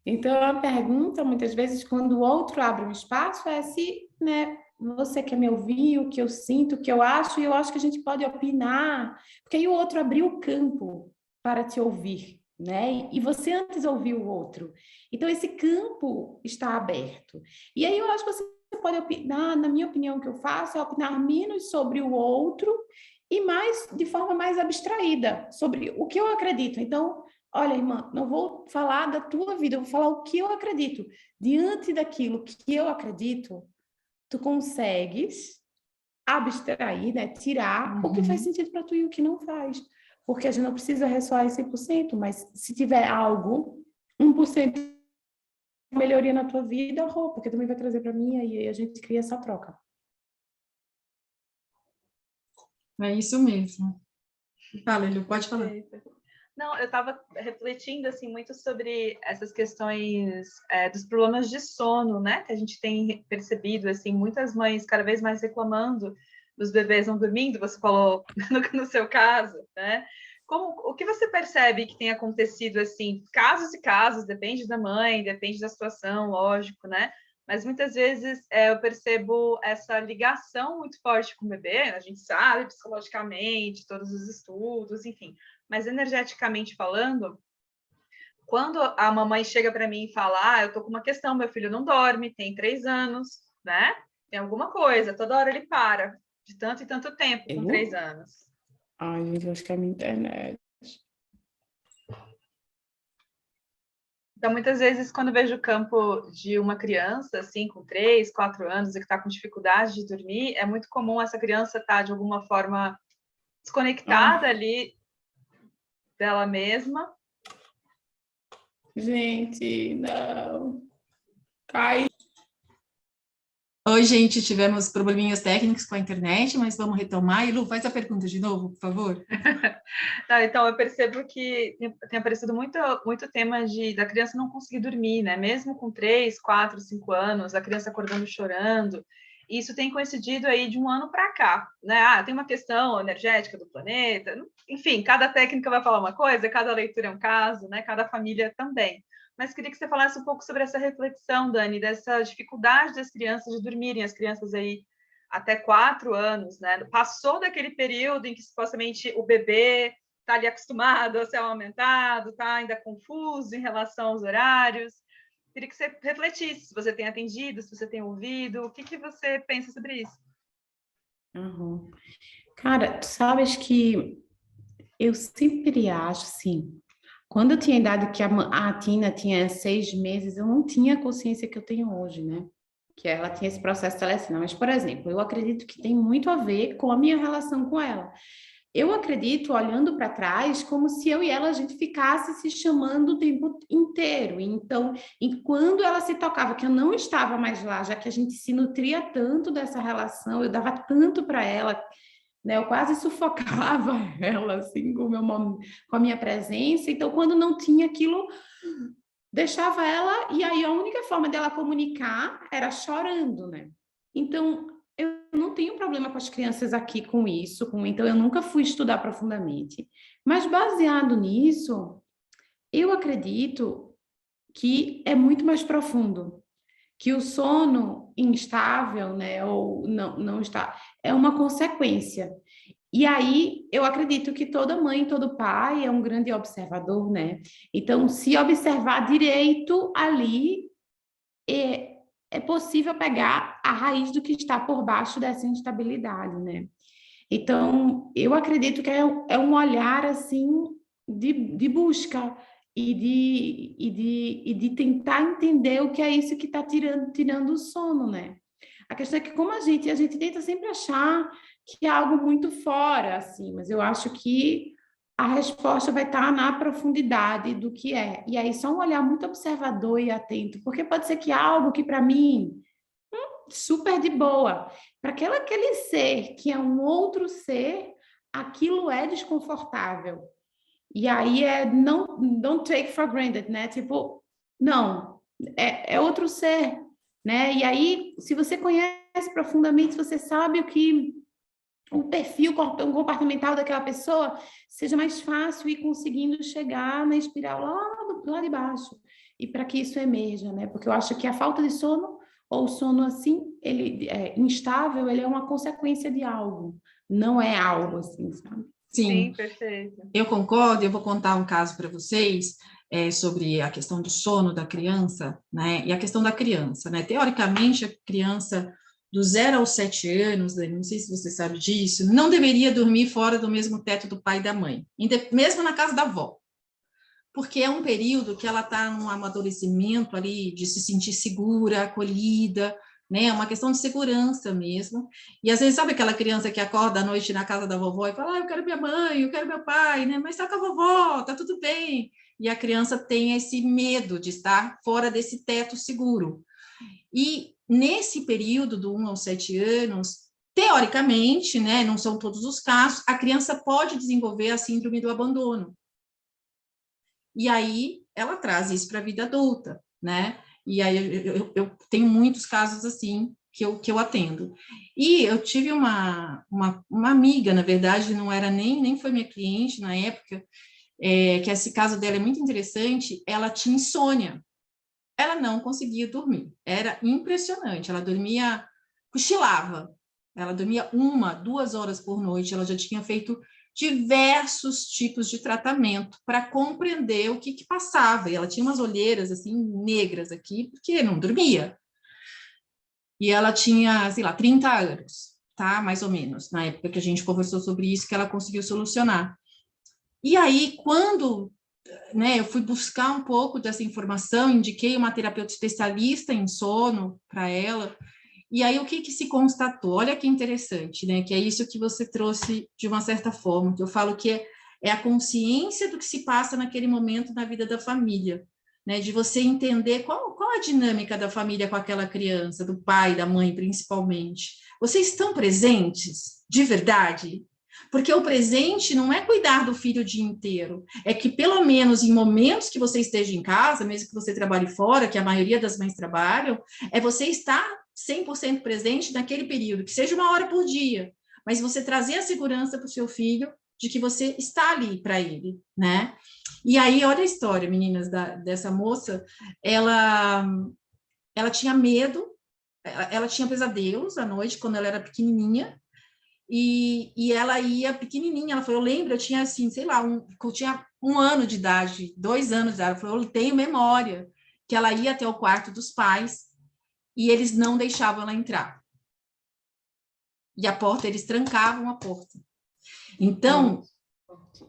então a pergunta, muitas vezes, quando o outro abre um espaço, é se, né, você quer me ouvir, o que eu sinto, o que eu acho, e eu acho que a gente pode opinar, porque aí o outro abriu o campo para te ouvir, né? E você antes ouviu o outro. Então, esse campo está aberto. E aí eu acho que você pode opinar, na minha opinião, o que eu faço é opinar menos sobre o outro e mais de forma mais abstraída, sobre o que eu acredito. Então, olha, irmã, não vou falar da tua vida, eu vou falar o que eu acredito. Diante daquilo que eu acredito, tu consegues abstrair, né? Tirar o que faz sentido para tu e o que não faz. Porque a gente não precisa ressoar em 100%, mas se tiver algo, 1% de melhoria na tua vida, porque também vai trazer para mim, e aí a gente cria essa troca. É isso mesmo. Fala, Lu, pode falar. Não, eu estava refletindo assim muito sobre essas questões dos problemas de sono, né? Que a gente tem percebido assim muitas mães cada vez mais reclamando dos bebês não dormindo. Você falou no seu caso, né? O que você percebe que tem acontecido assim? Casos e casos, depende da mãe, depende da situação, lógico, né? Mas muitas vezes eu percebo essa ligação muito forte com o bebê. A gente sabe psicologicamente, todos os estudos, enfim. Mas energeticamente falando, quando a mamãe chega para mim e fala, eu tô com uma questão, meu filho não dorme, tem 3 anos, né? Tem alguma coisa, toda hora ele para, de tanto e tanto tempo, com 3 anos. Ai, gente, eu acho que é a minha internet. Então, muitas vezes, quando eu vejo o campo de uma criança, assim, com 3, 4 anos, e que está com dificuldade de dormir, é muito comum essa criança estar, de alguma forma, desconectada ali dela mesma. Gente, não. Cai. Oi, gente, tivemos probleminhas técnicos com a internet, mas vamos retomar. E Lu, faz a pergunta de novo, por favor. Tá, então, eu percebo que tem aparecido muito tema da criança não conseguir dormir, né? Mesmo com 3, 4, 5 anos, a criança acordando chorando. E isso tem coincidido aí de um ano para cá, né? Tem uma questão energética do planeta, enfim, cada técnica vai falar uma coisa, cada leitura é um caso, né? Cada família também. Mas queria que você falasse um pouco sobre essa reflexão, Dani, dessa dificuldade das crianças de dormirem, as crianças aí até 4 anos, né? Passou daquele período em que supostamente o bebê está ali acostumado a ser amamentado, está ainda confuso em relação aos horários. Queria que você refletisse se você tem atendido, se você tem ouvido, o que você pensa sobre isso? Uhum. Cara, tu sabes que eu sempre acho assim, quando eu tinha a idade que a Tina tinha 6 meses, eu não tinha a consciência que eu tenho hoje, né? Que ela tinha esse processo de telecena. Mas, por exemplo, eu acredito que tem muito a ver com a minha relação com ela. eu acredito, olhando para trás, como se eu e ela, a gente ficasse se chamando o tempo inteiro. Então, quando ela se tocava, que eu não estava mais lá, já que a gente se nutria tanto dessa relação, eu dava tanto para ela, né? Eu quase sufocava ela, assim, com a minha presença. Então, quando não tinha aquilo, deixava ela, e aí a única forma dela comunicar era chorando, né? Então, eu não tenho problema com as crianças aqui com isso, então eu nunca fui estudar profundamente. Mas baseado nisso, eu acredito que é muito mais profundo, que o sono instável, né, ou não está, é uma consequência. E aí, eu acredito que toda mãe, todo pai é um grande observador, né? Então, se observar direito ali, é possível pegar a raiz do que está por baixo dessa instabilidade, né? Então, eu acredito que é um olhar, assim, de busca e de tentar entender o que é isso que está tirando o sono, né? A questão é que, como a gente tenta sempre achar que é algo muito fora, assim, mas eu acho que a resposta vai estar na profundidade do que é. E aí, só um olhar muito observador e atento, porque pode ser que algo que, para mim, super de boa, para aquele ser que é um outro ser, aquilo é desconfortável. E aí don't take for granted, né? Tipo, não, é outro ser, né? E aí, se você conhece profundamente, você sabe o perfil comportamental daquela pessoa, seja mais fácil ir conseguindo chegar na espiral lá de baixo. E para que isso emerja, né? Porque eu acho que a falta de sono, ou o sono assim, ele é instável, ele é uma consequência de algo, não é algo assim, sabe? Sim, perfeito. Eu concordo, eu vou contar um caso para vocês sobre a questão do sono da criança, né? E a questão da criança, né? Teoricamente, a criança do 0 aos 7 anos, não sei se você sabe disso, não deveria dormir fora do mesmo teto do pai e da mãe, mesmo na casa da avó, porque é um período que ela está num amadurecimento ali de se sentir segura, acolhida, né? É uma questão de segurança mesmo. E às vezes, sabe aquela criança que acorda à noite na casa da vovó e fala, eu quero minha mãe, eu quero meu pai, né? Mas está com a vovó, tá tudo bem. E a criança tem esse medo de estar fora desse teto seguro. E nesse período do 1 aos 7 anos, teoricamente, né, não são todos os casos, a criança pode desenvolver a síndrome do abandono. E aí ela traz isso para a vida adulta, né? E aí eu tenho muitos casos assim que eu atendo. E eu tive uma amiga, na verdade, não era nem foi minha cliente na época, que esse caso dela é muito interessante, ela tinha insônia. Ela não conseguia dormir. Era impressionante. Ela dormia, cochilava. Ela dormia 1, 2 horas por noite. Ela já tinha feito diversos tipos de tratamento para compreender o que passava. E ela tinha umas olheiras assim negras aqui, porque não dormia. E ela tinha, sei lá, 30 anos, tá? Mais ou menos, na época que a gente conversou sobre isso, que ela conseguiu solucionar. E aí, quando, né, eu fui buscar um pouco dessa informação, indiquei uma terapeuta especialista em sono para ela, e aí o que se constatou? Olha que interessante, né, que é isso que você trouxe de uma certa forma, que eu falo que é a consciência do que se passa naquele momento na vida da família, né, de você entender qual a dinâmica da família com aquela criança, do pai, da mãe, principalmente. Vocês estão presentes, de verdade? Porque o presente não é cuidar do filho o dia inteiro, é que pelo menos em momentos que você esteja em casa, mesmo que você trabalhe fora, que a maioria das mães trabalham, é você estar 100% presente naquele período, que seja 1 hora por dia, mas você trazer a segurança para o seu filho de que você está ali para ele, né? E aí, olha a história, meninas, dessa moça, ela tinha medo, ela tinha pesadelos à noite, quando ela era pequenininha, e ela ia pequenininha, ela falou, eu lembro, eu tinha assim, sei lá, eu tinha 1 ano de idade, 2 anos de idade, ela falou, eu tenho memória, que ela ia até o quarto dos pais, e eles não deixavam ela entrar. E a porta, eles trancavam a porta. Então,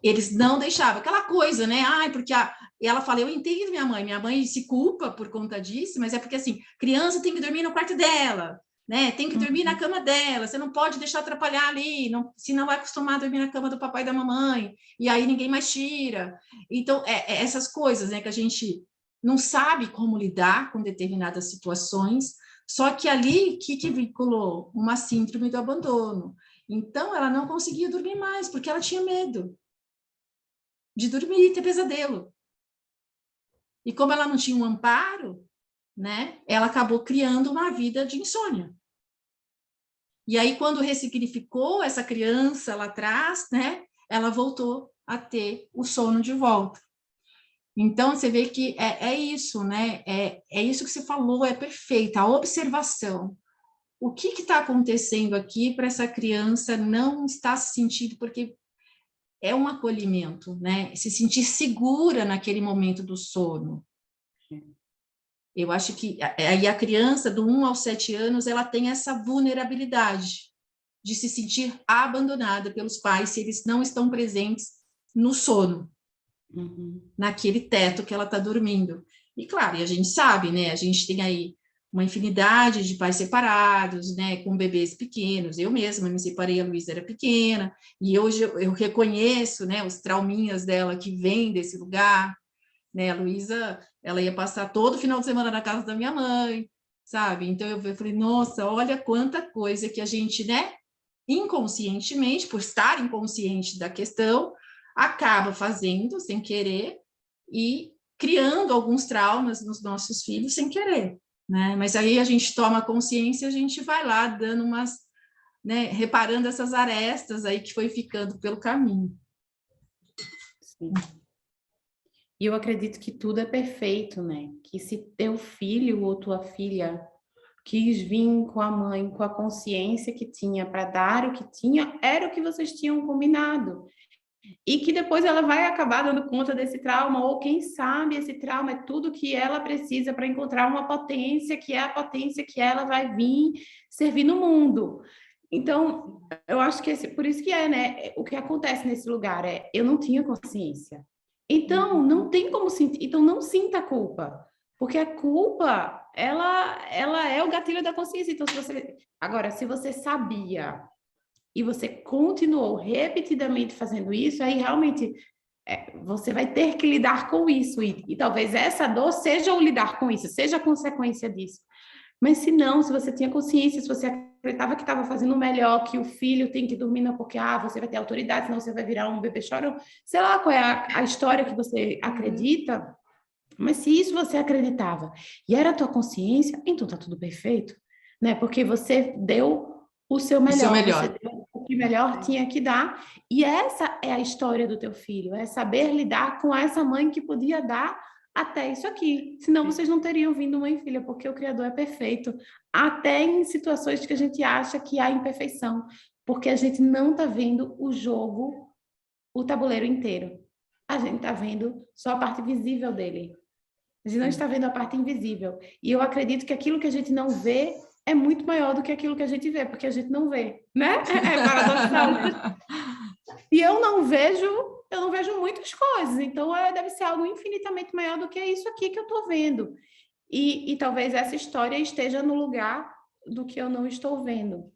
eles não deixavam, aquela coisa, né? Ai, porque e ela fala, eu entendo minha mãe se culpa por conta disso, mas é porque, assim, criança tem que dormir no quarto dela, né? Tem que dormir na cama dela, você não pode deixar atrapalhar ali, não, senão vai acostumar a dormir na cama do papai e da mamãe, e aí ninguém mais tira. Então, essas coisas, né, que a gente não sabe como lidar com determinadas situações, só que ali, que vinculou? Uma síndrome do abandono. Então, ela não conseguia dormir mais, porque ela tinha medo de dormir e ter pesadelo. E como ela não tinha um amparo, né, ela acabou criando uma vida de insônia. E aí, quando ressignificou essa criança lá atrás, né, ela voltou a ter o sono de volta. Então, você vê que é isso, né? É isso que você falou, é perfeita, a observação. O que está acontecendo aqui para essa criança não estar se sentindo, porque é um acolhimento, né? Se sentir segura naquele momento do sono. Eu acho que aí a criança, do 1 aos 7 anos, ela tem essa vulnerabilidade de se sentir abandonada pelos pais se eles não estão presentes no sono, naquele teto que ela está dormindo. E claro, e a gente sabe, né? A gente tem aí uma infinidade de pais separados, né? Com bebês pequenos. Eu mesma me separei, a Luísa era pequena, e hoje eu reconheço, né? Os trauminhas dela que vêm desse lugar, né? A Luísa, ela ia passar todo final de semana na casa da minha mãe, sabe? Então eu falei, nossa, olha quanta coisa que a gente, né? Inconscientemente, por estar inconsciente da questão, acaba fazendo sem querer e criando alguns traumas nos nossos filhos sem querer, né? Mas aí a gente toma consciência, a gente vai lá dando umas, né, reparando essas arestas aí que foi ficando pelo caminho. Sim. E eu acredito que tudo é perfeito, né? Que se teu filho ou tua filha quis vir com a mãe, com a consciência que tinha para dar o que tinha, era o que vocês tinham combinado. E que depois ela vai acabar dando conta desse trauma, ou quem sabe esse trauma é tudo que ela precisa para encontrar uma potência, que é a potência que ela vai vir servir no mundo. Então, eu acho que por isso que né? O que acontece nesse lugar eu não tinha consciência. Então, não tem como sentir, então não sinta culpa, porque a culpa, ela é o gatilho da consciência. Então, se você sabia e você continuou repetidamente fazendo isso, aí realmente você vai ter que lidar com isso. E talvez essa dor seja o lidar com isso, seja a consequência disso. Mas se não, se você tinha consciência, se você acreditava que estava fazendo o melhor, que o filho tem que dormir não porque você vai ter autoridade, senão você vai virar um bebê chorão, sei lá qual é a história que você acredita, mas se isso você acreditava e era a tua consciência, então tá tudo perfeito, né? Porque você deu o seu melhor, você deu o que melhor tinha que dar, e essa é a história do teu filho, é saber lidar com essa mãe que podia dar até isso aqui, senão vocês não teriam vindo mãe e filha, porque o Criador é perfeito, até em situações que a gente acha que há imperfeição, porque a gente não tá vendo o jogo, o tabuleiro inteiro, a gente tá vendo só a parte visível dele. A gente não está vendo a parte invisível. E eu acredito que aquilo que a gente não vê é muito maior do que aquilo que a gente vê, porque a gente não vê, né? É paradoxal, né? E eu não vejo muitas coisas, então deve ser algo infinitamente maior do que isso aqui que eu estou vendo. E talvez essa história esteja no lugar do que eu não estou vendo,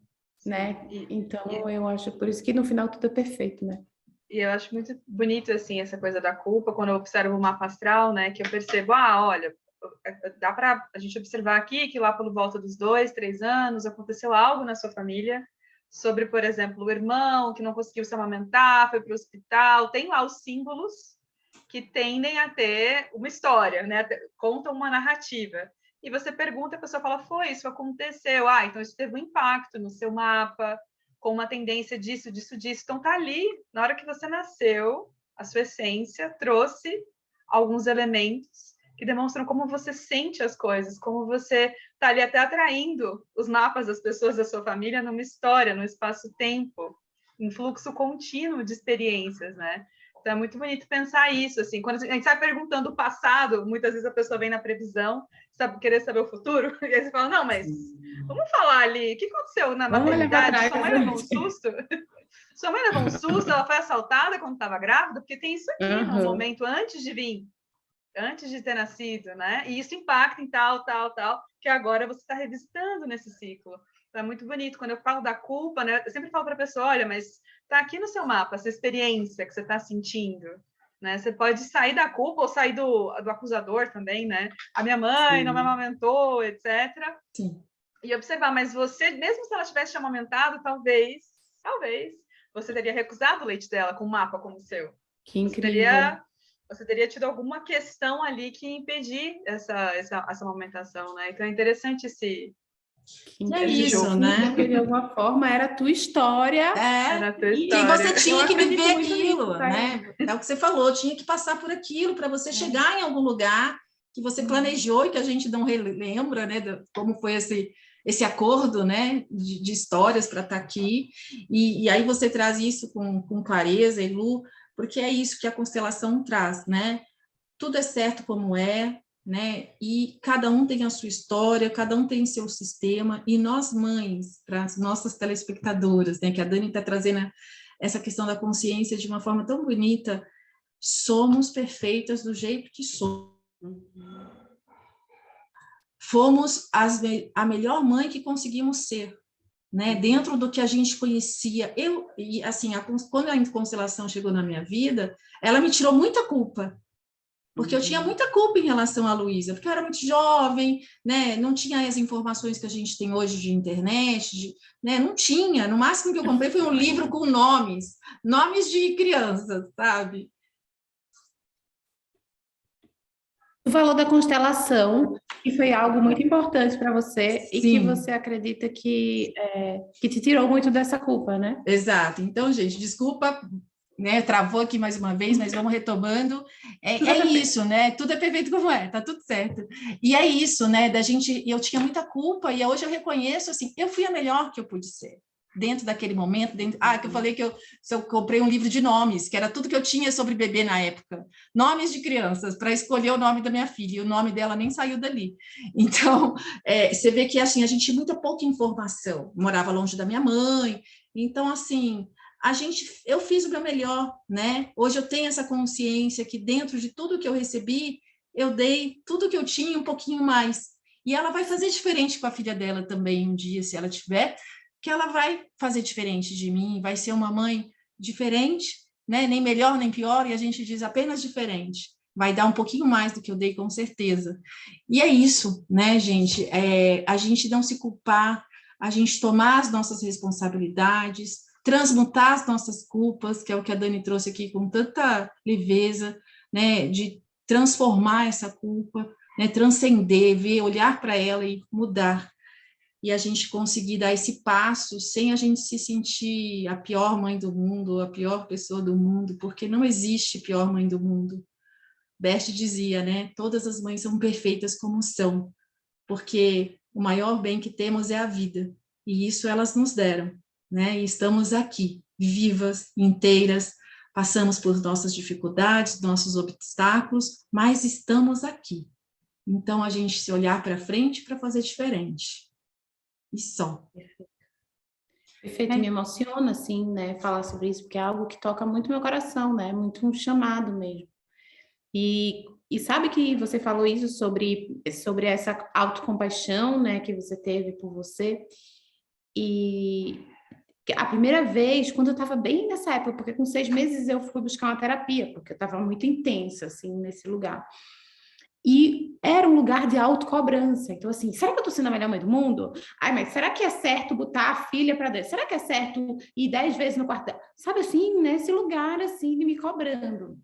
né? Então eu acho por isso que no final tudo é perfeito, né? E eu acho muito bonito, assim, essa coisa da culpa, quando eu observo o mapa astral, né, que eu percebo, olha, dá para a gente observar aqui que lá pelo volta dos 2, 3 anos aconteceu algo na sua família sobre, por exemplo, o irmão que não conseguiu se amamentar, foi para o hospital, tem lá os símbolos que tendem a ter uma história, né, contam uma narrativa. E você pergunta, a pessoa fala, isso aconteceu, então isso teve um impacto no seu mapa, com uma tendência disso. Então, tá ali, na hora que você nasceu, a sua essência trouxe alguns elementos que demonstram como você sente as coisas, como você tá ali até atraindo os mapas das pessoas da sua família numa história, no espaço-tempo, em fluxo contínuo de experiências, né? Então, é muito bonito pensar isso, assim, quando a gente sai perguntando o passado, muitas vezes a pessoa vem na previsão, querer saber o futuro, e aí você fala, não, mas vamos falar ali, o que aconteceu na maternidade? Sua mãe levou um susto? Sua mãe levou um susto? Ela foi assaltada quando estava grávida? Porque tem isso aqui no momento antes de vir, antes de ter nascido, né? E isso impacta em tal, que agora você está revisitando nesse ciclo. É muito bonito. Quando eu falo da culpa, né, eu sempre falo para a pessoa, olha, mas está aqui no seu mapa, essa experiência que você está sentindo. Né? Você pode sair da culpa ou sair do acusador também, né? A minha mãe Sim. não me amamentou, etc. Sim. E observar, mas você, mesmo se ela tivesse te amamentado, talvez, você teria recusado o leite dela com um mapa como o seu. Que incrível. Você teria tido alguma questão ali que impedir essa amamentação, né? Então é interessante esse É isso, jogo. né? Porque de alguma forma era a tua história. Era a tua E história. você tinha que viver muito aquilo, nisso, tá? né? É o que você falou, tinha que passar por aquilo para você chegar em algum lugar que você planejou e que a gente não lembra, né? Como foi esse acordo, né? De histórias para estar aqui. E aí você traz isso com clareza, Elu, porque é isso que a constelação traz, né? Tudo é certo como é, né? E cada um tem a sua história, cada um tem o seu sistema, e nós mães, para as nossas telespectadoras, né, que a Dani está trazendo essa questão da consciência de uma forma tão bonita, somos perfeitas do jeito que somos. Fomos a melhor mãe que conseguimos ser, né? Dentro do que a gente conhecia. E assim, quando a constelação chegou na minha vida, ela me tirou muita culpa. Porque eu tinha muita culpa em relação à Luísa, porque eu era muito jovem, né? Não tinha as informações que a gente tem hoje de internet, né? Não tinha. No máximo que eu comprei foi um livro com nomes de crianças, sabe? O valor da constelação, que foi algo muito importante para você e que Sim. você acredita que te tirou muito dessa culpa, né? Exato. Então, gente, desculpa, né? Travou aqui mais uma vez, mas vamos retomando. É isso, né? Tudo é perfeito como é, tá tudo certo. E é isso, né? Da gente, eu tinha muita culpa e hoje eu reconheço assim, eu fui a melhor que eu pude ser. Dentro daquele momento, que eu falei que eu comprei um livro de nomes, que era tudo que eu tinha sobre bebê na época, nomes de crianças, para escolher o nome da minha filha, e o nome dela nem saiu dali. Então, você vê que assim, a gente tinha muita pouca informação, morava longe da minha mãe, então assim, eu fiz o meu melhor, né? Hoje eu tenho essa consciência que dentro de tudo que eu recebi, eu dei tudo que eu tinha, um pouquinho mais. E ela vai fazer diferente com a filha dela também um dia, se ela tiver, que ela vai fazer diferente de mim, vai ser uma mãe diferente, né? Nem melhor nem pior, e a gente diz apenas diferente. Vai dar um pouquinho mais do que eu dei, com certeza. E é isso, né, gente? A gente não se culpar, a gente tomar as nossas responsabilidades, transmutar as nossas culpas, que é o que a Dani trouxe aqui com tanta leveza, né, de transformar essa culpa, né, transcender, ver, olhar para ela e mudar. E a gente conseguir dar esse passo sem a gente se sentir a pior mãe do mundo, a pior pessoa do mundo, porque não existe pior mãe do mundo. Bert dizia, né, todas as mães são perfeitas como são, porque o maior bem que temos é a vida, e isso elas nos deram, né? E estamos aqui, vivas, inteiras, passamos por nossas dificuldades, nossos obstáculos, mas estamos aqui. Então, a gente se olhar para frente para fazer diferente. E só. Perfeito, me emociona, assim, né, falar sobre isso, porque é algo que toca muito meu coração, né? Muito um chamado mesmo. E sabe que você falou isso sobre essa autocompaixão, né, que você teve por você. E a primeira vez, quando eu estava bem nessa época, porque com 6 meses eu fui buscar uma terapia, porque eu estava muito intensa, assim, nesse lugar. E era um lugar de autocobrança. Então, assim, será que eu tô sendo a melhor mãe do mundo? Ai, mas será que é certo botar a filha para dentro? Será que é certo ir 10 vezes no quarto dela? Sabe assim, nesse lugar, assim, de me cobrando.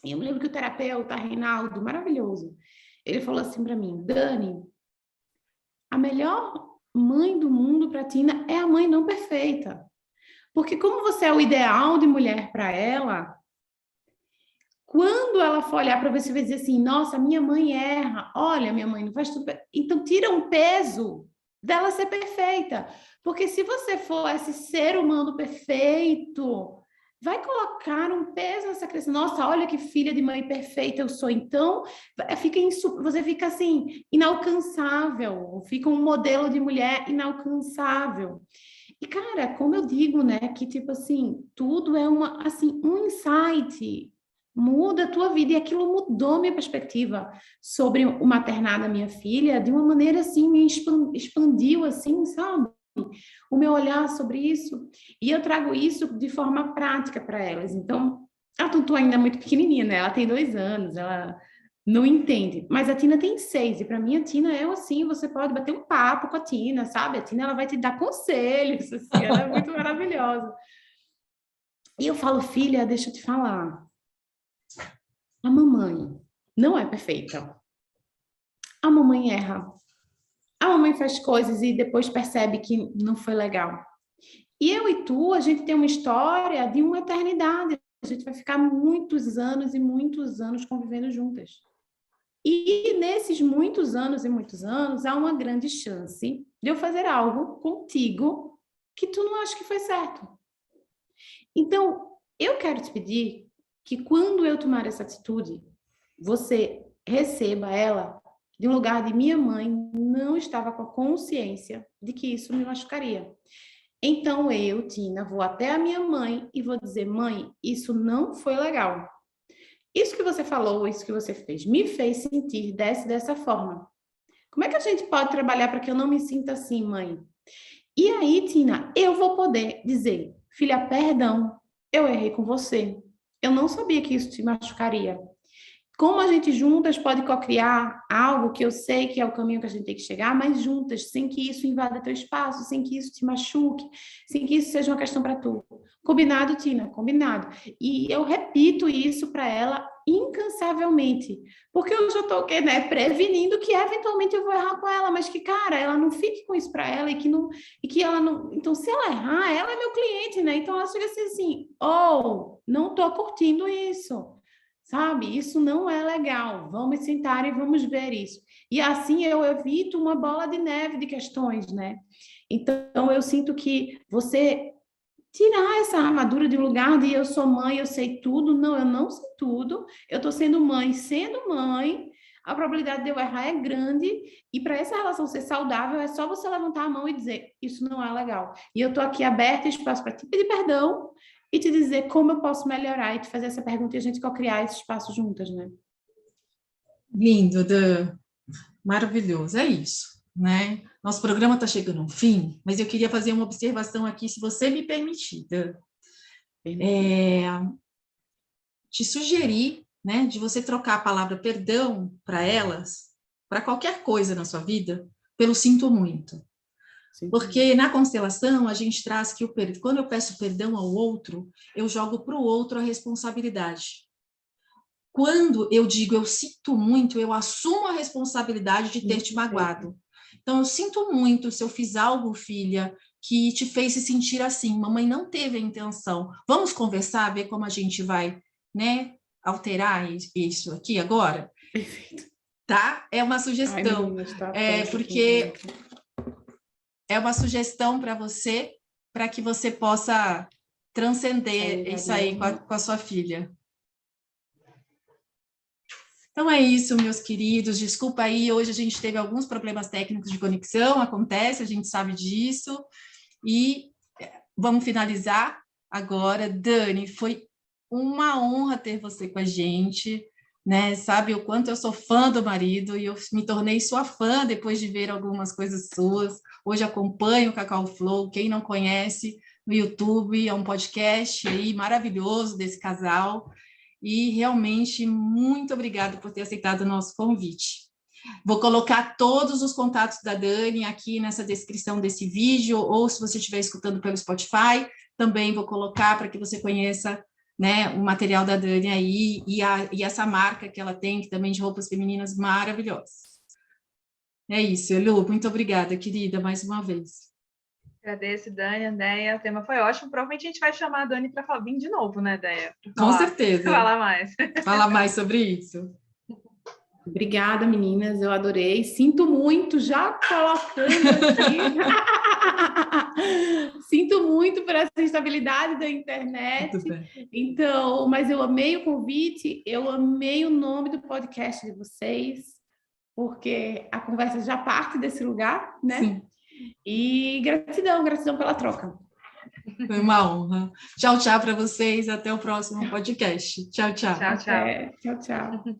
E eu me lembro que o terapeuta, Reinaldo, maravilhoso, ele falou assim para mim, Dani, a melhor mãe do mundo para Tina é a mãe não perfeita. Porque como você é o ideal de mulher para ela, quando ela for olhar para você, vai dizer assim, nossa, minha mãe erra, olha, minha mãe não faz tudo bem. Então, tira um peso dela ser perfeita. Porque se você for esse ser humano perfeito, vai colocar um peso nessa criança. Nossa, olha que filha de mãe perfeita eu sou. Então, você fica assim, inalcançável. Fica um modelo de mulher inalcançável. E, cara, como eu digo, né, que tipo assim, tudo é um insight, muda a tua vida, e aquilo mudou minha perspectiva sobre o maternar da minha filha, de uma maneira assim, me expandiu assim, sabe? o meu olhar sobre isso, e eu trago isso de forma prática para elas. Então, a Tutu ainda é muito pequenininha, né? Ela tem 2 anos, ela não entende. Mas a Tina tem 6, e para mim a Tina é assim, você pode bater um papo com a Tina, sabe? A Tina, ela vai te dar conselhos, assim, ela é muito maravilhosa. E eu falo, filha, deixa eu te falar, a mamãe não é perfeita. A mamãe erra. A mamãe faz coisas e depois percebe que não foi legal. E eu e tu, a gente tem uma história de uma eternidade. A gente vai ficar muitos anos e muitos anos convivendo juntas. E nesses muitos anos e muitos anos, há uma grande chance de eu fazer algo contigo que tu não acha que foi certo. Então, eu quero te pedir que quando eu tomar essa atitude, você receba ela de um lugar de minha mãe não estava com a consciência de que isso me machucaria. Então eu, Tina, vou até a minha mãe e vou dizer, mãe, isso não foi legal. Isso que você falou, isso que você fez, me fez sentir dessa forma. Como é que a gente pode trabalhar para que eu não me sinta assim, mãe? E aí, Tina, eu vou poder dizer, filha, perdão, eu errei com você. Eu não sabia que isso te machucaria. Como a gente juntas pode cocriar algo que eu sei que é o caminho que a gente tem que chegar, mas juntas, sem que isso invada teu espaço, sem que isso te machuque, sem que isso seja uma questão para tu. Combinado, Tina? Combinado. E eu repito isso para ela incansavelmente, porque eu já estou, né, prevenindo que eventualmente eu vou errar com ela, mas que, cara, ela não fique com isso para ela e que ela não... Então, se ela errar, ela é meu cliente, né? Então, ela chega assim, não estou curtindo isso. Sabe? Isso não é legal. Vamos sentar e vamos ver isso. E assim eu evito uma bola de neve de questões, né? Então, eu sinto que você tirar essa armadura de um lugar de eu sou mãe, eu sei tudo. Não, eu não sei tudo. Eu estou sendo mãe, a probabilidade de eu errar é grande. E para essa relação ser saudável, é só você levantar a mão e dizer, isso não é legal. E eu estou aqui aberta e espaço para te pedir perdão e te dizer como eu posso melhorar e te fazer essa pergunta e a gente co-criar esse espaço juntas, né? Lindo, Dan. Maravilhoso, é isso, né? Nosso programa está chegando ao fim, mas eu queria fazer uma observação aqui, se você me permitir, Dan. Te sugerir, né, de você trocar a palavra perdão para elas, para qualquer coisa na sua vida, pelo sinto muito. Sim. Porque na constelação a gente traz que quando eu peço perdão ao outro, eu jogo para o outro a responsabilidade. Quando eu digo eu sinto muito, eu assumo a responsabilidade de ter te magoado. Então, eu sinto muito se eu fiz algo, filha, que te fez se sentir assim. Mamãe não teve a intenção. Vamos conversar, ver como a gente vai, né, alterar isso aqui agora? Perfeito. Tá? É uma sugestão. Porque é uma sugestão para você, para que você possa transcender isso aí com a sua filha. Então é isso, meus queridos. Desculpa aí, hoje a gente teve alguns problemas técnicos de conexão, acontece, a gente sabe disso. E vamos finalizar agora. Dani, foi uma honra ter você com a gente, né? Sabe o quanto eu sou fã do marido e eu me tornei sua fã depois de ver algumas coisas suas. Hoje acompanho o Cacau Flow, quem não conhece, no YouTube, é um podcast aí maravilhoso desse casal. E realmente, muito obrigada por ter aceitado o nosso convite. Vou colocar todos os contatos da Dani aqui nessa descrição desse vídeo, ou se você estiver escutando pelo Spotify, também vou colocar para que você conheça, né, o material da Dani aí e essa marca que ela tem, que também de roupas femininas maravilhosas. É isso, Lu, muito obrigada, querida, mais uma vez. Agradeço, Dani, Andéia. O tema foi ótimo. Provavelmente a gente vai chamar a Dani para vir de novo, né, Andéia? Com certeza. Falar mais. Falar mais sobre isso. Obrigada, meninas. Eu adorei. Sinto muito, já colocando aqui. Sinto muito por essa instabilidade da internet. Então, mas eu amei o convite, eu amei o nome do podcast de vocês, porque a conversa já parte desse lugar, né? Sim. E gratidão pela troca. Foi uma honra. Tchau, tchau para vocês. Até o próximo podcast. Tchau, tchau. Tchau, tchau. Tchau, tchau.